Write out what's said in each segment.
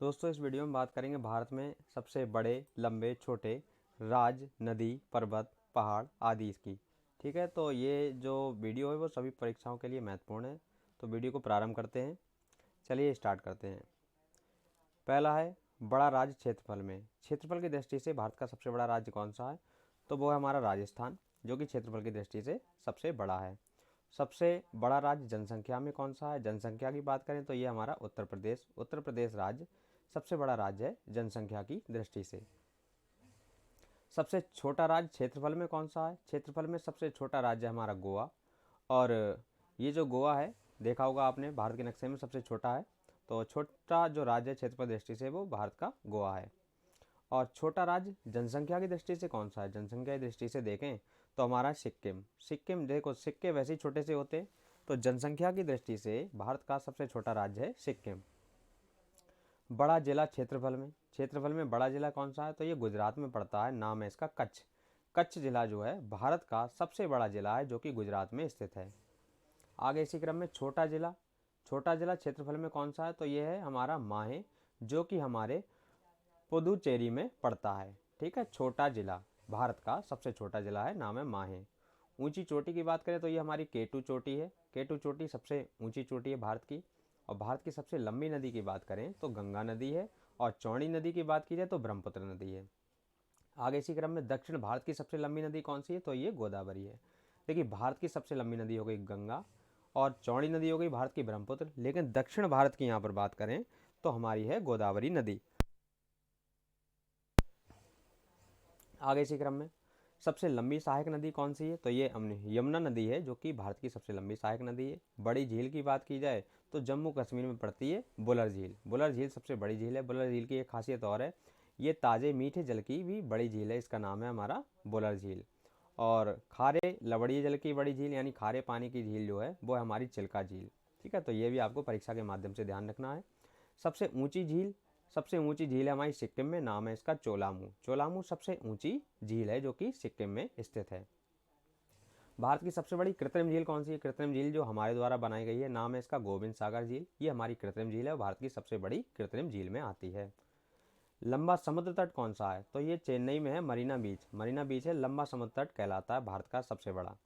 दोस्तों, इस वीडियो में बात करेंगे भारत में सबसे बड़े, लंबे, छोटे राज्य, नदी, पर्वत, पहाड़ आदि इसकी। ठीक है, तो ये जो वीडियो है वो सभी परीक्षाओं के लिए महत्वपूर्ण है। तो वीडियो को प्रारंभ करते हैं। चलिए स्टार्ट करते हैं। पहला है बड़ा राज्य क्षेत्रफल में। क्षेत्रफल की दृष्टि से भारत का सबसे बड़ा राज्य कौन सा है? तो वो है हमारा राजस्थान, जो कि क्षेत्रफल की दृष्टि से सबसे बड़ा है। सबसे बड़ा राज्य जनसंख्या में कौन सा है? जनसंख्या की बात करें तो ये हमारा उत्तर प्रदेश। उत्तर प्रदेश राज्य सबसे बड़ा राज्य है जनसंख्या की दृष्टि से। सबसे छोटा राज्य क्षेत्रफल में कौन सा है? क्षेत्रफल में सबसे छोटा राज्य है हमारा गोवा। और ये जो गोवा है, देखा होगा आपने, भारत के नक्शे में सबसे छोटा है। तो छोटा जो राज्य है क्षेत्रफल दृष्टि से वो भारत का गोवा है। और छोटा राज्य जनसंख्या की दृष्टि से कौन सा है? जनसंख्या की दृष्टि से देखें तो हमारा सिक्किम। सिक्किम, देखो सिक्के वैसे ही छोटे से होते, तो जनसंख्या की दृष्टि से भारत का सबसे छोटा राज्य है सिक्किम। बड़ा जिला क्षेत्रफल में बड़ा जिला कौन सा है? तो ये गुजरात में पड़ता है, नाम है इसका कच्छ। कच्छ जिला जो है भारत का सबसे बड़ा जिला है, जो कि गुजरात में स्थित है। आगे इसी क्रम में छोटा जिला क्षेत्रफल में कौन सा है? तो ये है हमारा माहे, जो कि हमारे पुदुचेरी में पड़ता है। ठीक है, छोटा जिला भारत का सबसे छोटा जिला है, नाम है माहे। ऊंची चोटी की बात करें तो ये हमारी केटू चोटी है। केटू चोटी सबसे ऊंची चोटी है भारत की। और भारत की सबसे लंबी नदी की बात करें तो गंगा नदी है। और चौड़ी नदी की बात की जाए तो ब्रह्मपुत्र नदी है। आगे इसी क्रम में दक्षिण भारत की सबसे लंबी नदी कौन सी है? तो ये गोदावरी है। देखिए, भारत की सबसे लंबी नदी हो गई गंगा, और चौड़ी नदी हो गई भारत की ब्रह्मपुत्र। लेकिन दक्षिण भारत की यहाँ पर बात करें तो हमारी है गोदावरी नदी। आगे इसी क्रम में सबसे लंबी सहायक नदी कौन सी है? तो ये यमुना नदी है, जो कि भारत की सबसे लंबी सहायक नदी है। बड़ी झील की बात की जाए तो जम्मू कश्मीर में पड़ती है बुलर झील। बुलर झील सबसे बड़ी झील है। बुलर झील की एक खासियत और है, ये ताज़े मीठे जल की भी बड़ी झील है। इसका नाम है हमारा बुलर झील। और खारे लवणीय जल की बड़ी झील यानी खारे पानी की झील जो है वो है हमारी चिल्का झील। ठीक है, तो ये भी आपको परीक्षा के माध्यम से ध्यान रखना है। सबसे ऊंची झील सबसे ऊंची झील है हमारी सिक्किम में, नाम है इसका चोलामू। चोलामू सबसे ऊंची झील है, जो कि सिक्किम में स्थित है। भारत की सबसे बड़ी कृत्रिम झील कौन सी है? कृत्रिम झील जो हमारे द्वारा बनाई गई है, नाम है इसका गोविंद सागर झील। ये हमारी कृत्रिम झील है और भारत की सबसे बड़ी कृत्रिम झील में आती है। लंबा समुद्र तट कौन सा है? तो ये चेन्नई में है, मरीना बीच। मरीना बीच है, लंबा समुद्र तट कहलाता है भारत का सबसे बड़ा।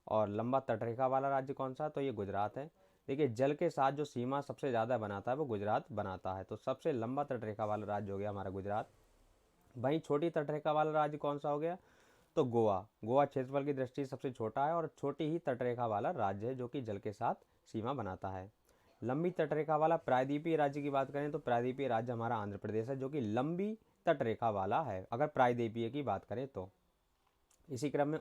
और लंबा तटरेखा वाला राज्य कौन सा? तो ये गुजरात है। देखिए, जल के साथ जो सीमा सबसे ज़्यादा बनाता है वो गुजरात बनाता है। तो सबसे लंबा तटरेखा वाला राज्य हो गया हमारा गुजरात। वहीं छोटी तटरेखा वाला राज्य कौन सा हो गया? तो गोवा। गोवा क्षेत्रफल की दृष्टि से सबसे छोटा है और छोटी ही तटरेखा वाला राज्य है, जो कि जल के साथ सीमा बनाता है। लंबी तटरेखा वाला प्रायद्वीपीय राज्य की बात करें तो प्रायद्वीपीय राज्य हमारा आंध्र प्रदेश है, जो कि लंबी तटरेखा वाला है अगर प्रायद्वीपीय की बात करें तो। इसी क्रम में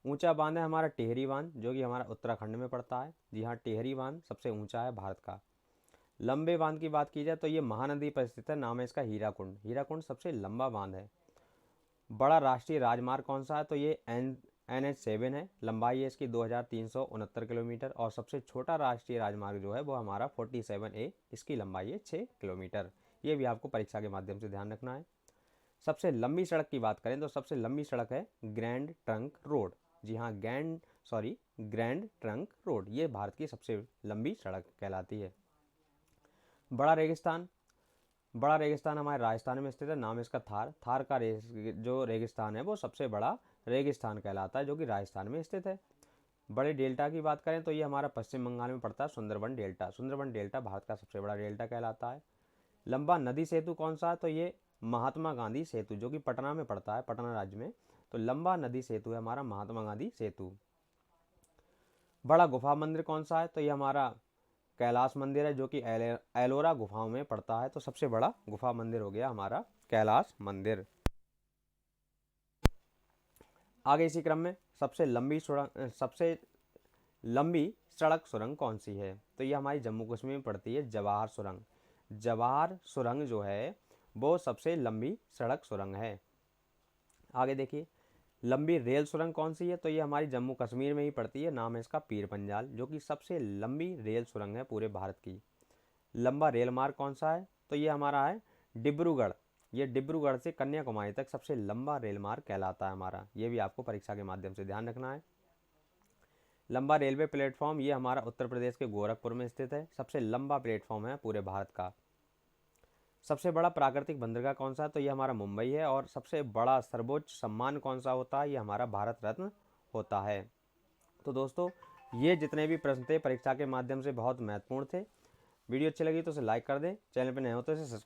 ऊंचा बांध है हमारा टिहरी बांध, जो कि हमारा उत्तराखंड में पड़ता है। जी हाँ, टिहरी बांध सबसे ऊंचा है भारत का। लंबे बांध की बात की जाए तो ये महानदी पर स्थित है, नाम है इसका हीराकुंड। हीराकुंड सबसे लंबा बांध है। बड़ा राष्ट्रीय राजमार्ग कौन सा है? तो ये NH7 है। लंबाई है इसकी 2369 किलोमीटर। और सबसे छोटा राष्ट्रीय राजमार्ग जो है वो हमारा 47A, इसकी लंबाई है 6 किलोमीटर। ये भी आपको परीक्षा के माध्यम से ध्यान रखना है। सबसे लंबी सड़क की बात करें तो सबसे लंबी सड़क है ग्रैंड ट्रंक रोड। जी हाँ, ग्रैंड ट्रंक रोड ये भारत की सबसे लंबी सड़क कहलाती है। बड़ा रेगिस्तान बड़ा रेगिस्तान हमारे राजस्थान में स्थित है, नाम इसका थार। थार का जो रेगिस्तान है वो सबसे बड़ा रेगिस्तान कहलाता है, जो कि राजस्थान में स्थित है। बड़े डेल्टा की बात करें तो ये हमारा पश्चिम बंगाल में पड़ता है, सुंदरबन डेल्टा। सुंदरबन डेल्टा भारत का सबसे बड़ा डेल्टा कहलाता है। लंबा नदी सेतु कौन सा है? तो ये महात्मा गांधी सेतु, जो कि पटना में पड़ता है, पटना राज्य में। तो लंबा नदी सेतु है हमारा महात्मा गांधी सेतु। बड़ा गुफा मंदिर कौन सा है? तो ये हमारा कैलाश मंदिर है, जो कि एलोरा गुफाओं में पड़ता है। तो सबसे बड़ा गुफा मंदिर हो गया हमारा कैलाश मंदिर। आगे इसी क्रम में सबसे लंबी सड़क सुरंग कौन सी है? तो ये हमारी जम्मू कश्मीर में पड़ती है, जवाहर सुरंग। जवाहर सुरंग जो है वो सबसे लंबी सड़क सुरंग है। आगे देखिए, लंबी रेल सुरंग कौन सी है? तो ये हमारी जम्मू कश्मीर में ही पड़ती है, नाम है इसका पीर पंजाल, जो कि सबसे लंबी रेल सुरंग है पूरे भारत की। लंबा रेल मार्ग कौन सा है? तो ये हमारा है डिब्रूगढ़। ये डिब्रूगढ़ से कन्याकुमारी तक सबसे लंबा रेल मार्ग कहलाता है हमारा। ये भी आपको परीक्षा के माध्यम से ध्यान रखना है। लंबा रेलवे प्लेटफॉर्म ये हमारा उत्तर प्रदेश के गोरखपुर में स्थित है, सबसे लंबा प्लेटफॉर्म है पूरे भारत का। सबसे बड़ा प्राकृतिक बंदरगाह कौन सा है, तो ये हमारा मुंबई है। और सबसे बड़ा सर्वोच्च सम्मान कौन सा होता है, ये हमारा भारत रत्न होता है। तो दोस्तों ये जितने भी प्रश्न थे परीक्षा के माध्यम से बहुत महत्वपूर्ण थे। वीडियो अच्छी लगी तो इसे लाइक कर दें, चैनल पर नए हो तो इसे सब्सक्राइब